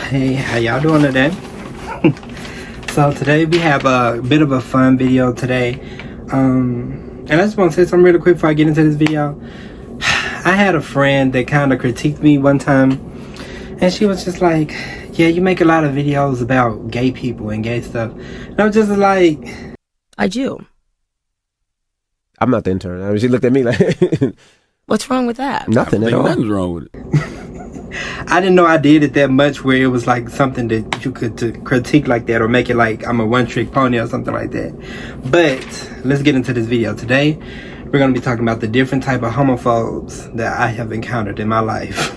Hey, how y'all doing today? So today we have a bit of a fun video today. And I just want to say something really quick before I get into this video. I had a friend that kind of critiqued me one time, and she was just like, yeah, you make a lot of videos about gay people and gay stuff. And I was just like, I do. I'm not the intern. I mean, she looked at me like, what's wrong with that? Nothing at all. Nothing's wrong with it. I didn't know I did it that much where it was like something that you could to critique like that or make it like I'm a one-trick pony or something like that. But let's get into this video. Today we're going to be talking about the different type of homophobes that I have encountered in my life.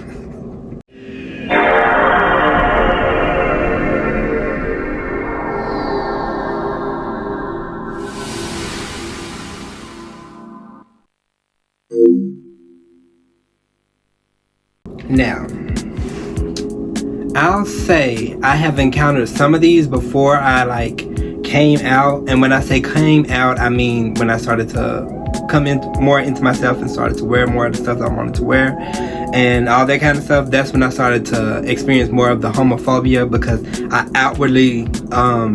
Now, I'll say I have encountered some of these before I like came out, and when I say came out, I mean when I started to come in more into myself and started to wear more of the stuff that I wanted to wear and all that kind of stuff. That's when I started to experience more of the homophobia, because I outwardly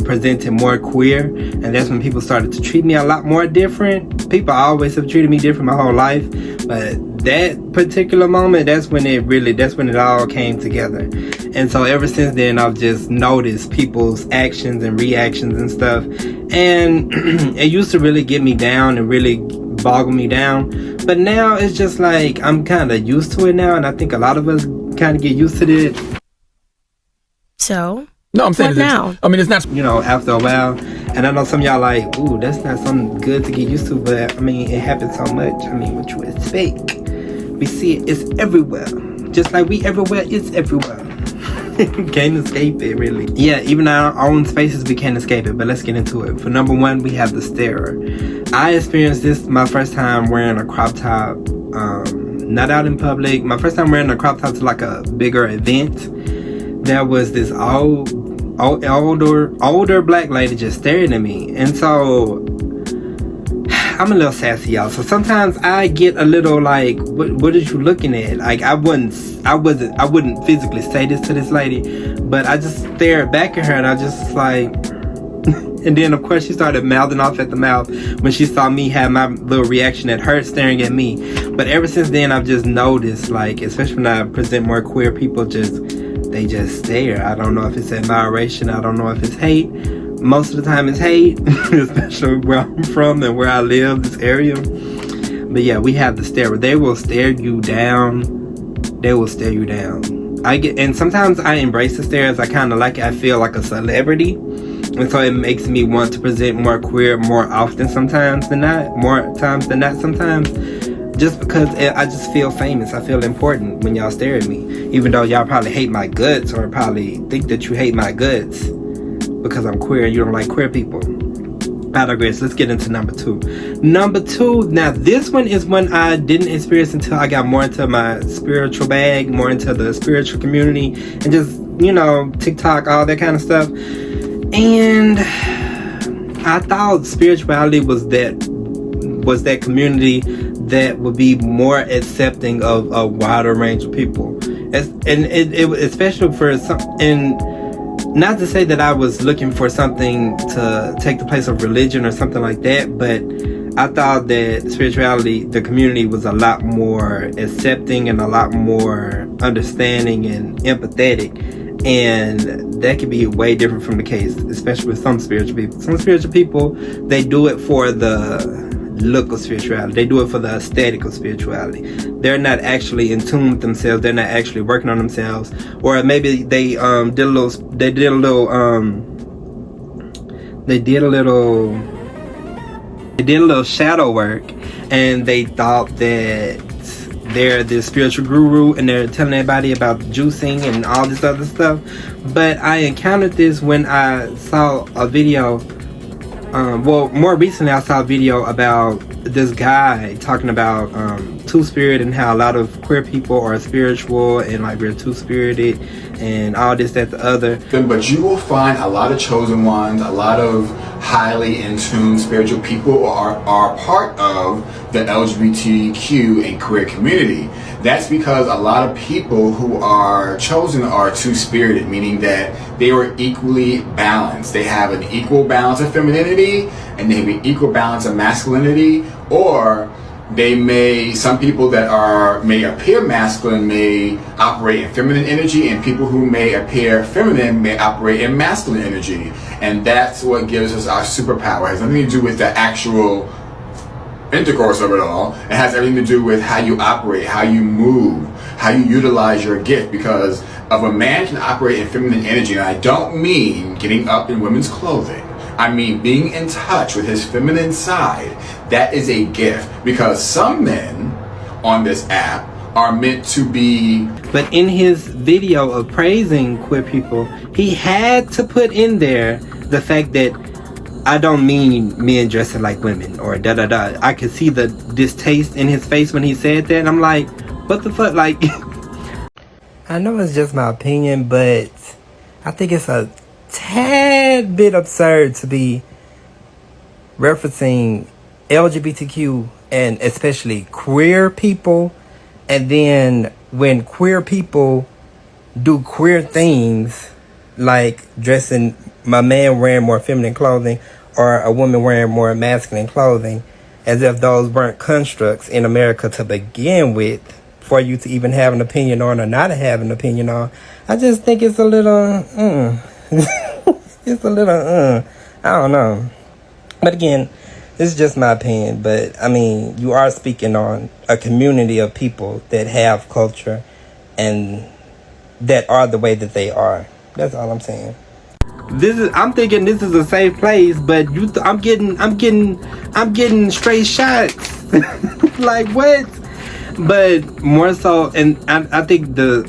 presented more queer, and that's when people started to treat me a lot more different. People always have treated me different my whole life, but that particular moment, that's when it all came together. And so ever since then, I've just noticed people's actions and reactions and stuff, and it used to really get me down and really boggle me down, but now it's just like I'm kind of used to it now, and I think a lot of us kind of get used to it. So No, I'm saying what now? I mean, it's not. You know, after a while, and I know some of y'all like, ooh, that's not something good to get used to, but I mean, it happens so much. I mean, what you expect? We see it, it's everywhere. Just like we everywhere, it's everywhere. Can't escape it, really. Yeah, even our own spaces, we can't escape it, but let's get into it. For number one, we have the Stair. I experienced this my first time wearing a crop top, not out in public. My first time wearing a crop top to like a bigger event. There was this older black lady just staring at me, and so I'm a little sassy, y'all. So sometimes I get a little like, what is you looking at? Like I wouldn't physically say this to this lady, but I just stared back at her, and I just like, and then of course she started mouthing off at the mouth when she saw me have my little reaction at her staring at me. But ever since then, I've just noticed, like, especially when I present more queer people, they just stare. I don't know if it's admiration. I don't know if it's hate. Most of the time it's hate, especially where I'm from and where I live, this area. But yeah, we have the Stair. They will stare you down. They will stare you down. And sometimes I embrace the stares. I kind of like it. I feel like a celebrity. And so it makes me want to present more queer more often sometimes than not. More times than not sometimes. Just because I just feel famous. I feel important when y'all stare at me. Even though y'all probably hate my guts, or probably think that you hate my guts because I'm queer and you don't like queer people. I digress. Let's get into number two. Number two, now this one is one I didn't experience until I got more into my spiritual bag, more into the spiritual community, and just, you know, TikTok, all that kind of stuff. And I thought spirituality was that community that would be more accepting of a wider range of people. Especially for some, and not to say that I was looking for something to take the place of religion or something like that, but I thought that spirituality, the community, was a lot more accepting and a lot more understanding and empathetic. And that could be way different from the case, especially with some spiritual people. Some spiritual people, they do it for the look of spirituality. They do it for the aesthetic of spirituality. They're not actually in tune with themselves. They're not actually working on themselves. Or maybe they did a little shadow work, and they thought that they're the spiritual guru and they're telling everybody about juicing and all this other stuff. But I encountered this when I saw a video. More recently I saw a video about this guy talking about two-spirit and how a lot of queer people are spiritual and like we're two-spirited and all this, that, the other. But you will find a lot of chosen ones, a lot of highly in tune spiritual people are part of the LGBTQ and queer community. That's because a lot of people who are chosen are two-spirited, meaning that they were equally balanced. They have an equal balance of femininity and they have an equal balance of masculinity, or some people that may appear masculine may operate in feminine energy, and people who may appear feminine may operate in masculine energy. And that's what gives us our superpower. It has nothing to do with the actual intercourse of it all. It has everything to do with how you operate, how you move, how you utilize your gift. Because if a man can operate in feminine energy, and I don't mean getting up in women's clothing, I mean being in touch with his feminine side, that is a gift. Because some men on this app are meant to be... But in his video of praising queer people, he had to put in there the fact that I don't mean men dressing like women or da-da-da. I could see the distaste in his face when he said that. I'm like, what the fuck? Like, I know it's just my opinion, but I think it's a tad bit absurd to be referencing LGBTQ and especially queer people, and then when queer people do queer things like dressing, my man wearing more feminine clothing or a woman wearing more masculine clothing, as if those weren't constructs in America to begin with for you to even have an opinion on or not have an opinion on. I just think it's a little it's a little I don't know. But again, this is just my opinion. But I mean, you are speaking on a community of people that have culture and that are the way that they are. That's all I'm saying. I'm thinking this is a safe place, but I'm getting straight shots. Like what? But more so, and I think the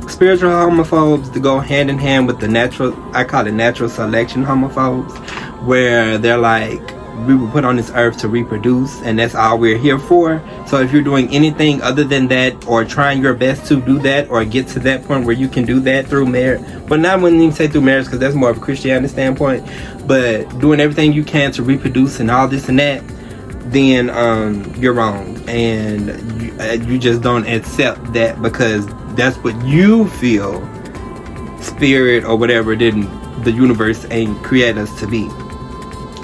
spiritual homophobes to go hand in hand with the natural, I call it natural selection homophobes, where they're like, we were put on this earth to reproduce, and that's all we're here for. So if you're doing anything other than that, or trying your best to do that, or get to that point where you can do that through marriage, but I wouldn't even say through marriage, because that's more of a Christianity standpoint, but doing everything you can to reproduce and all this and that, then you're wrong, and you just don't accept that because that's what you feel spirit or whatever the universe ain't create us to be.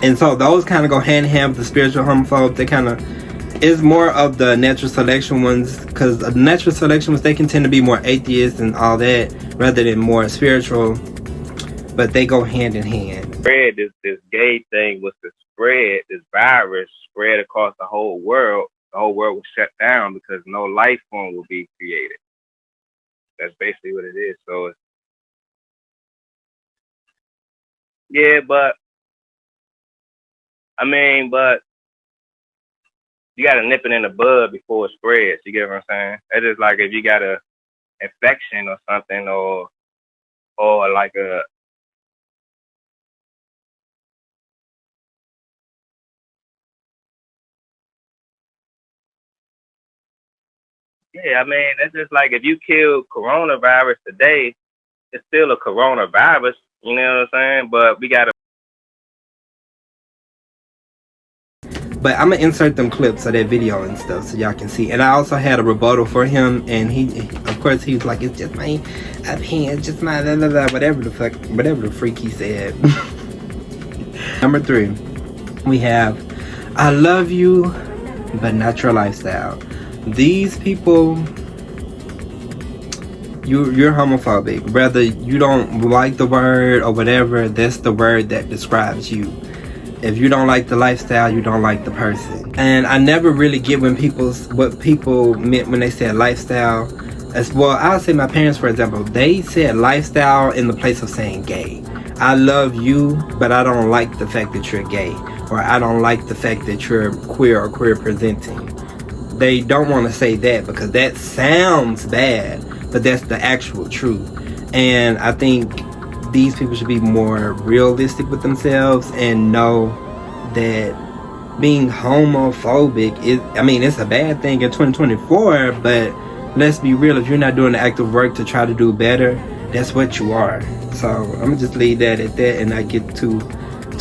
And so those kind of go hand in hand with the spiritual homophobes. They kind of is more of the natural selection ones, because the natural selection ones, they can tend to be more atheist and all that rather than more spiritual, but they go hand in hand. Spread this gay thing was to spread this virus, spread across the whole world. The whole world was shut down because no life form will be created. That's basically what it is. So yeah, but you gotta nip it in the bud before it spreads. You get what I'm saying? It's just like if you got a infection or something, or like a it's just like if you kill coronavirus today, it's still a coronavirus. You know what I'm saying? But we gotta. But I'm gonna insert them clips of that video and stuff so y'all can see. And I also had a rebuttal for him, and he, of course, he was like, "It's just my opinion, it's just my blah, blah, blah," whatever the freak he said. Number 3, we have, "I love you, but not your lifestyle." These people, you're homophobic. Whether you don't like the word or whatever, that's the word that describes you. If you don't like the lifestyle, you don't like the person. And I never really get what people meant when they said lifestyle. As well, I'll say my parents, for example, they said lifestyle in the place of saying gay. I love you, but I don't like the fact that you're gay. Or I don't like the fact that you're queer or queer presenting. They don't want to say that because that sounds bad, but that's the actual truth. And I think these people should be more realistic with themselves and know that being homophobic is, it's a bad thing in 2024, but let's be real, if you're not doing the active work to try to do better, that's what you are. So I'm gonna just leave that at that and not get too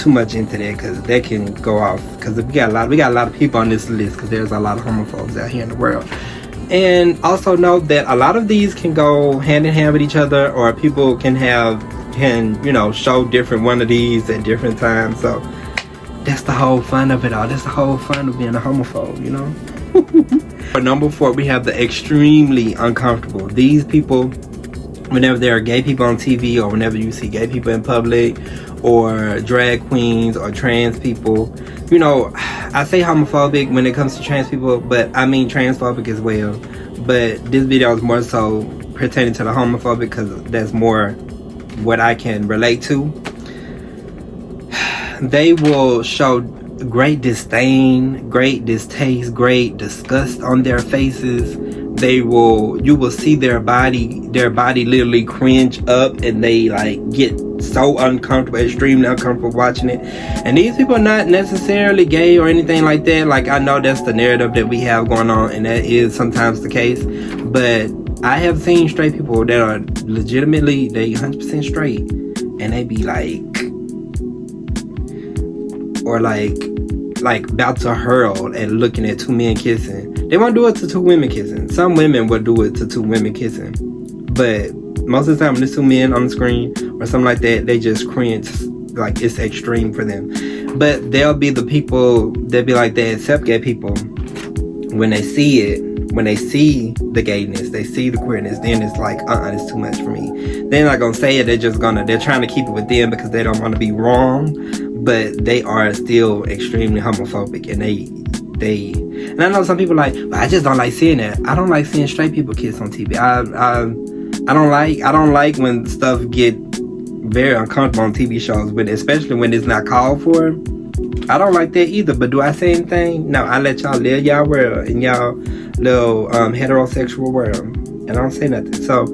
much into that, because that can go off, because we got a lot of people on this list, because there's a lot of homophobes out here in the world. And also know that a lot of these can go hand in hand with each other, or people can show different one of these at different times. So that's the whole fun of it all. That's the whole fun of being a homophobe, you know. For number 4, we have the extremely uncomfortable. These people, whenever there are gay people on TV, or whenever you see gay people in public, or drag queens, or trans people, you know, I say homophobic when it comes to trans people, but I mean transphobic as well. But this video is more so pertaining to the homophobic, because that's more what I can relate to. They will show great disdain, great distaste, great disgust on their faces. You will see their body literally cringe up, and they like get so uncomfortable, extremely uncomfortable watching it. And these people are not necessarily gay or anything like that. Like, I know that's the narrative that we have going on, and that is sometimes the case. But I have seen straight people that are legitimately, they 100% straight, and they be like, or like about to hurl at looking at 2 men kissing. They won't do it to 2 women kissing. Some women will do it to 2 women kissing, but most of the time when there's 2 men on the screen or something like that, they just cringe, like it's extreme for them. But there'll be the people that be like, they accept gay people. When they see it, when they see the gayness, they see the queerness, then it's like, it's too much for me. They're not gonna say it, they're trying to keep it with them because they don't want to be wrong, but they are still extremely homophobic, and and I know some people like, but I just don't like seeing that. I don't like seeing straight people kiss on TV. I don't like when stuff get very uncomfortable on TV shows, but especially when it's not called for. I don't like that either. But do I say anything? No, I let y'all live y'all world in y'all little heterosexual world, and I don't say nothing. So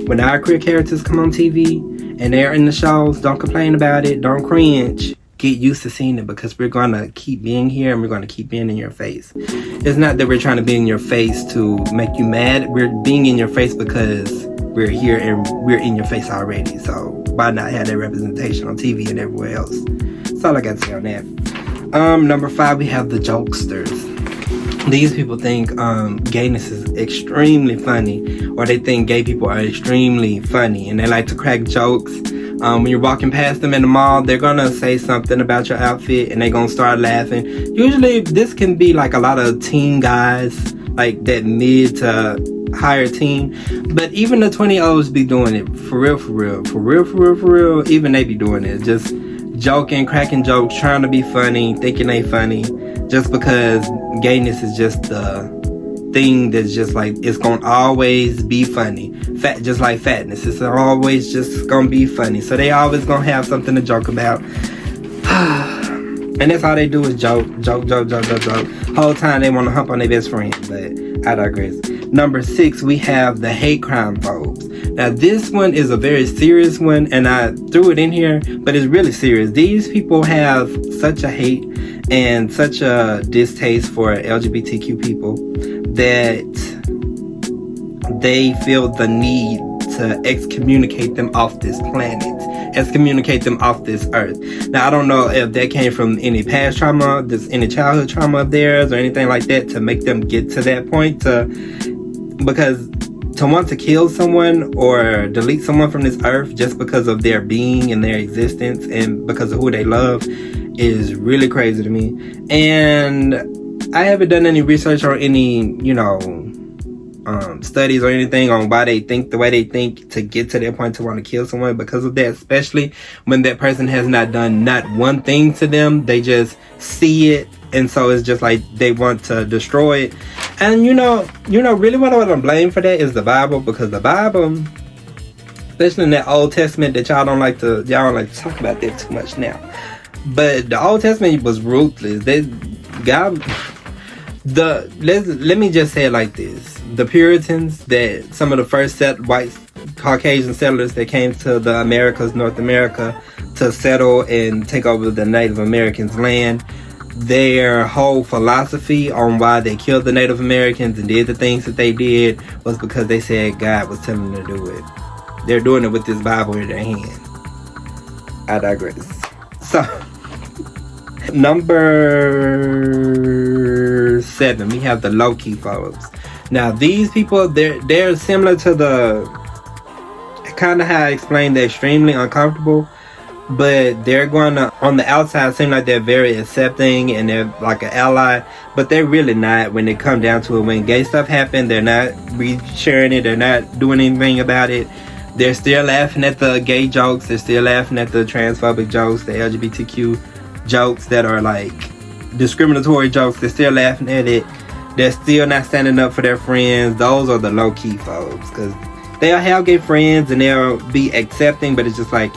when our queer characters come on TV and they're in the shows, don't complain about it. Don't cringe. Get used to seeing it, because we're gonna keep being here, and we're gonna keep being in your face. It's not that we're trying to be in your face to make you mad. We're being in your face because we're here and we're in your face already. So why not have that representation on TV and everywhere else? That's all I got to say on that. Number 5, we have the Jokesters. These people think gayness is extremely funny, or they think gay people are extremely funny, and they like to crack jokes. When you're walking past them in the mall, they're gonna say something about your outfit, and they're gonna start laughing. Usually this can be like a lot of teen guys, like that mid to higher teen, but even the 20-olds be doing it for real. Even they be doing it, just joking, cracking jokes, trying to be funny, thinking they funny, just because gayness is just the thing that's just like, it's gonna always be funny. Just like fatness, it's always just gonna be funny. So they always gonna have something to joke about. And that's all they do is joke. Whole time they want to hump on their best friend, but I digress. Number 6, we have the hate crime phobes. Now this one is a very serious one, and I threw it in here, but it's really serious. These people have such a hate and such a distaste for LGBTQ people that they feel the need to excommunicate them off this planet, excommunicate them off this earth. Now I don't know if that came from any past trauma, any childhood trauma of theirs or anything like that, to make them get to that point, because to want to kill someone or delete someone from this earth just because of their being and their existence and because of who they love is really crazy to me. And I haven't done any research or any, studies or anything on why they think the way they think to get to that point to want to kill someone because of that, especially when that person has not done not one thing to them. They just see it, and so it's just like they want to destroy it. And really what I'm blamed for that is the Bible, because the Bible, especially in that Old Testament, that y'all don't like to talk about that too much now, but the Old Testament was ruthless. Let me just say it like this: the Puritans, that some of the first white Caucasian settlers that came to the Americas, North America, to settle and take over the Native Americans' land, their whole philosophy on why they killed the Native Americans and did the things that they did was because they said God was telling them to do it. They're doing it with this Bible in their hand. I digress. So, number 7, we have the Lowkey Foes. Now these people, they're similar to the kind of how I explained, they're extremely uncomfortable, but they're going to, on the outside, seem like they're very accepting and they're like an ally, but they're really not when it comes down to it. When gay stuff happens, they're not sharing it, they're not doing anything about it. They're still laughing at the gay jokes, they're still laughing at the transphobic jokes, the LGBTQ jokes that are like discriminatory jokes. They're still laughing at it. They're still not standing up for their friends. Those are the Lowkey Foes, because they'll have gay friends and they'll be accepting, but it's just like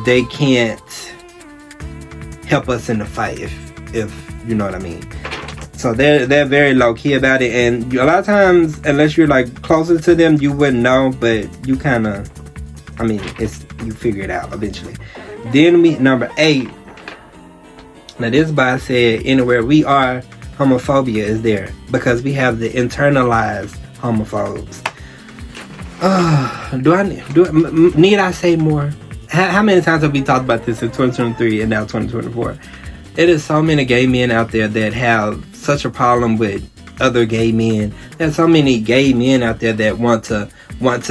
they can't help us in the fight, if you know what I mean. So they're very low key about it, and a lot of times, unless you're like closer to them, you wouldn't know, but you kind of, I mean, you figure it out eventually. Then number 8. Now this by said, anywhere we are, homophobia is there, because we have the internalized homophobes. Need I say more? How many times have we talked about this in 2023 and now 2024? It is so many gay men out there that have such a problem with other gay men. There's so many gay men out there that want to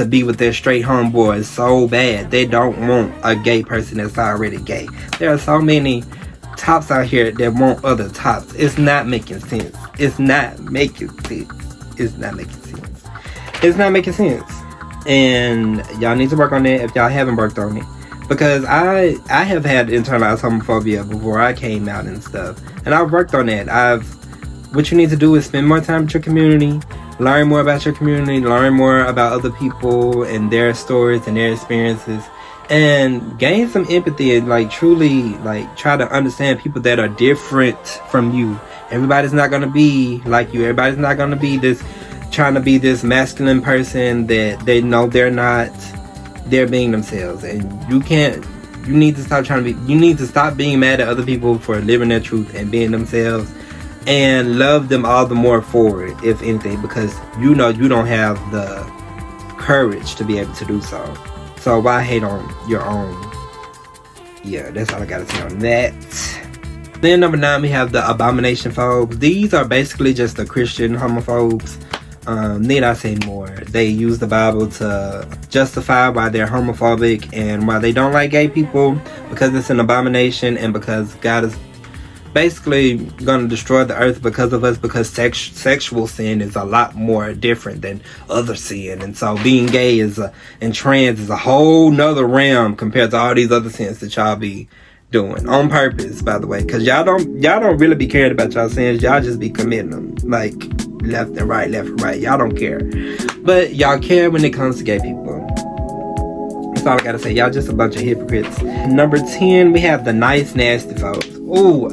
be with their straight homeboys so bad. They don't want a gay person that's already gay. There are so many tops out here that want other tops. It's not making sense. It's not making sense. And y'all need to work on that if y'all haven't worked on it. Because I have had internalized homophobia before I came out and stuff. And I've worked on that. What you need to do is spend more time with your community, learn more about your community, learn more about other people and their stories and their experiences, and gain some empathy and like truly like try to understand people that are different from you. Everybody's not gonna be like you. Everybody's not gonna be trying to be this masculine person that they know they're not. They're being themselves, and you need to stop being mad at other people for living their truth and being themselves, and love them all the more for it, if anything, because you know you don't have the courage to be able to do so. So why hate on your own? Yeah, that's all I gotta say on that. Then number 9, we have the Abomination Foes. These are basically just the Christian homophobes. Need I say more? They use the Bible to justify why they're homophobic and why they don't like gay people, because it's an abomination and because God is basically going to destroy the earth because of us, because sexual sin is a lot more different than other sin. And so being gay and trans is a whole nother realm compared to all these other sins that y'all be doing on purpose, by the way, because y'all don't really be caring about y'all sins. Y'all just be committing them like left and right. Y'all don't care, but y'all care when it comes to gay people. That's all I gotta say. Y'all just a bunch of hypocrites. Number 10, we have the nice nasty folks. Ooh,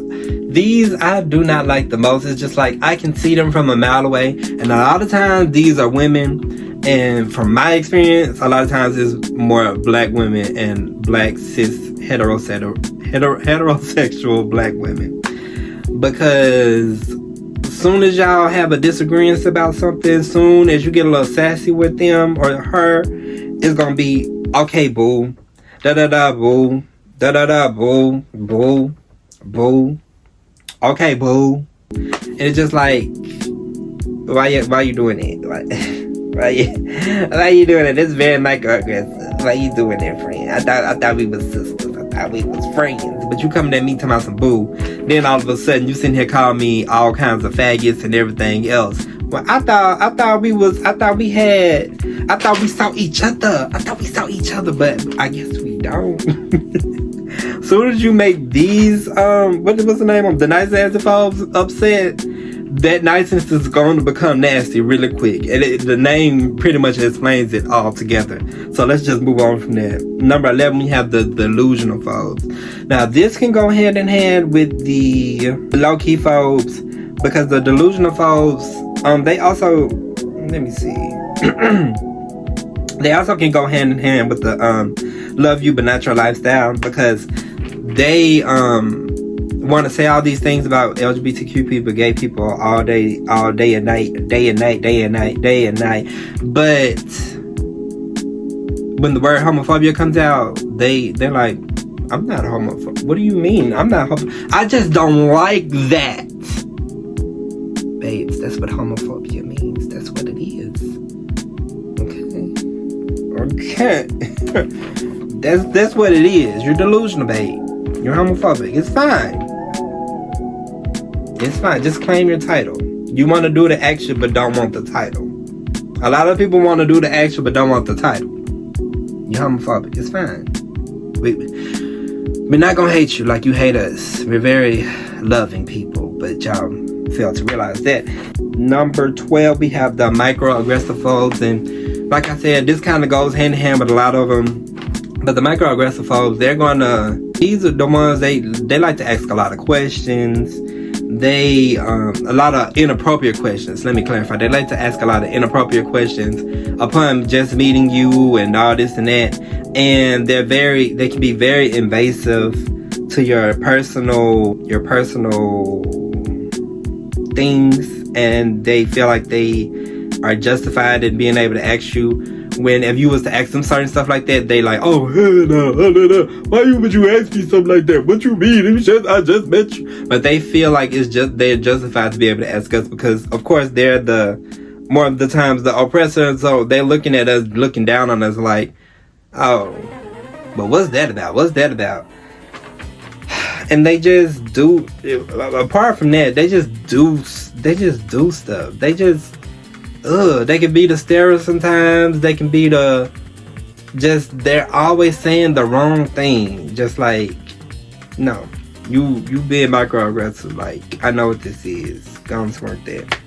these I do not like the most. It's just like I can see them from a mile away, and a lot of times these are women, and from my experience a lot of times it's more black women and black cis heterosexual black women, because soon as y'all have a disagreement about something, soon as you get a little sassy with them or her, it's gonna be okay, boo, da da da, boo, da da da, boo, boo, boo, okay, boo. And it's just like, why you doing it? Why you doing it? It's very microaggressive. Why you doing it, friend? I thought we was sisters. I thought we was friends. But you coming at me talking about some boo. Then all of a sudden you sitting here calling me all kinds of faggots and everything else. Well, I thought we saw each other. But I guess we don't. Soon as you make these what's the name of the nice nasty folks upset, that niceness is going to become nasty really quick. And the name pretty much explains it all together. So let's just move on from that. Number 11, we have the Delusional Foes. Now this can go hand in hand with the Lowkey Foes, because the Delusional Foes, they also, let me see. They also can go hand in hand with the love you but not your lifestyle, because they want to say all these things about LGBTQ people, gay people all day and night. But when the word homophobia comes out, they're like, I'm not homophobic. What do you mean? I'm not homophobic. I just don't like that. Babes, that's what homophobia means. That's what it is. That's what it is. You're delusional, babe. You're homophobic. It's fine. It's fine. Just claim your title. You want to do the action but don't want the title. A lot of people want to do the action but don't want the title. You're homophobic. It's fine. We're not gonna hate you like you hate us. We're very loving people, but y'all fail to realize that. Number 12, we have the microaggressive foes, and like I said, this kind of goes hand in hand with a lot of them. But the microaggressive foes, these are the ones, they like to ask a lot of questions. A lot of inappropriate questions. Let me clarify. They like to ask a lot of inappropriate questions upon just meeting you and all this and that. And they can be very invasive to your personal things, and they feel like they are justified in being able to ask you when, if you was to ask them certain stuff like that, they like, oh hell no, why would you ask me something like that? What you mean? I just met you. But they feel like they're justified to be able to ask us because, of course, they're more of the times the oppressor, so they're looking at us, looking down on us like, oh, but what's that about? And they just do, apart from that, they just do stuff. They can be the Stair sometimes. They can be they're always saying the wrong thing. Just like, no, you being microaggressive, like, I know what this is. Don't smirk that.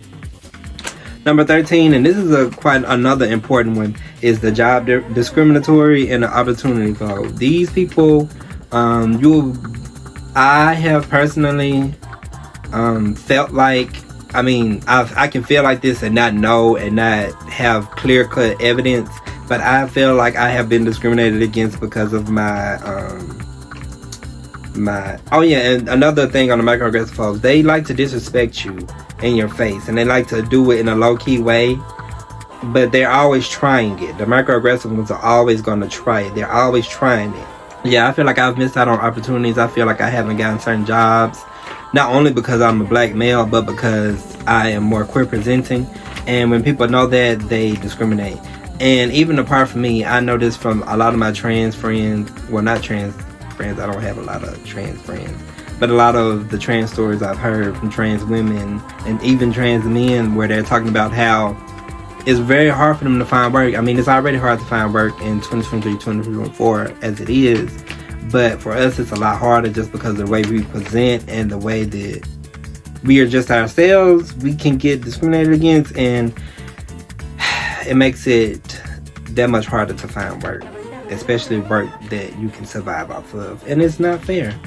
Number 13, and this is quite another important one, is the job discriminatory and the opportunity foe. These people, I have personally felt like, I can feel like this and not know and not have clear-cut evidence, but I feel like I have been discriminated against because of and another thing on the microaggressive foes, they like to disrespect you in your face, and they like to do it in a low-key way, but they're always trying it. The microaggressive ones are always going to try it. They're always trying it. Yeah, I feel like I've missed out on opportunities. I feel like I haven't gotten certain jobs, not only because I'm a black male, but because I am more queer presenting. And when people know that, they discriminate. And even apart from me, I know this from a lot of my trans friends. Well, not trans friends. I don't have a lot of trans friends. But a lot of the trans stories I've heard from trans women and even trans men, where they're talking about how it's very hard for them to find work. It's already hard to find work in 2023, 2024 as it is. But for us, it's a lot harder just because of the way we present and the way that we are just ourselves. We can get discriminated against, and it makes it that much harder to find work, especially work that you can survive off of. And it's not fair.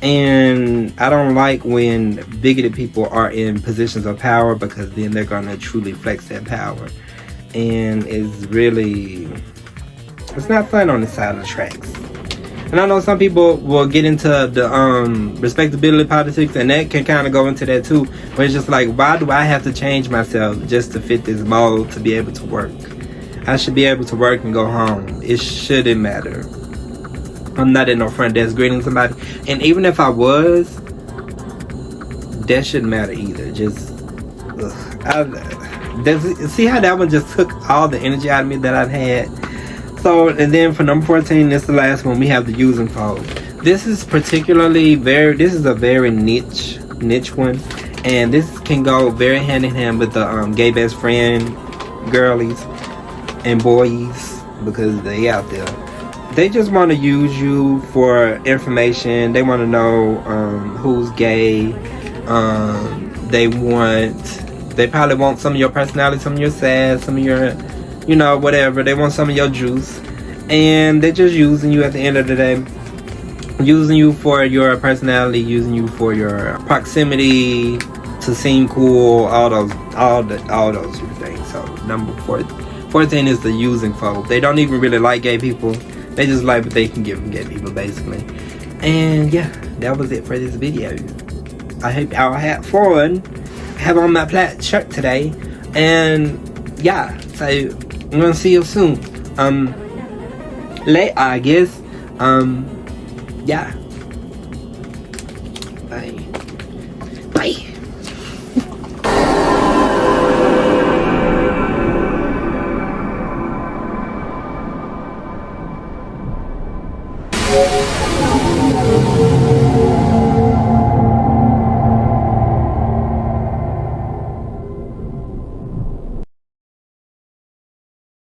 And I don't like when bigoted people are in positions of power, because then they're going to truly flex that power. And it's not fun on this side of the tracks. And I know some people will get into the respectability politics, and that can kind of go into that too. But it's just like, why do I have to change myself just to fit this mold to be able to work? I should be able to work and go home. It shouldn't matter. I'm not in no front desk greeting somebody. And even if I was, that shouldn't matter either. Just, see how that one just took all the energy out of me that I've had? So, and then for number 14, this is the last one, we have the using foes. This is this is a very niche one. And this can go very hand in hand with the gay best friend girlies and boys, because they out there. They just want to use you for information. They want to know who's gay. They probably want some of your personality, some of your sass, some of your, whatever. They want some of your juice. And they're just using you at the end of the day. Using you for your personality, using you for your proximity, to seem cool, all those things. So number 14 is the using foe. They don't even really like gay people. They just like what they can give them gay people, basically. And yeah, that was it for this video. I hope y'all had fun. I have on my plaid shirt today. And yeah, so I'm gonna see you soon. Late, I guess. Yeah.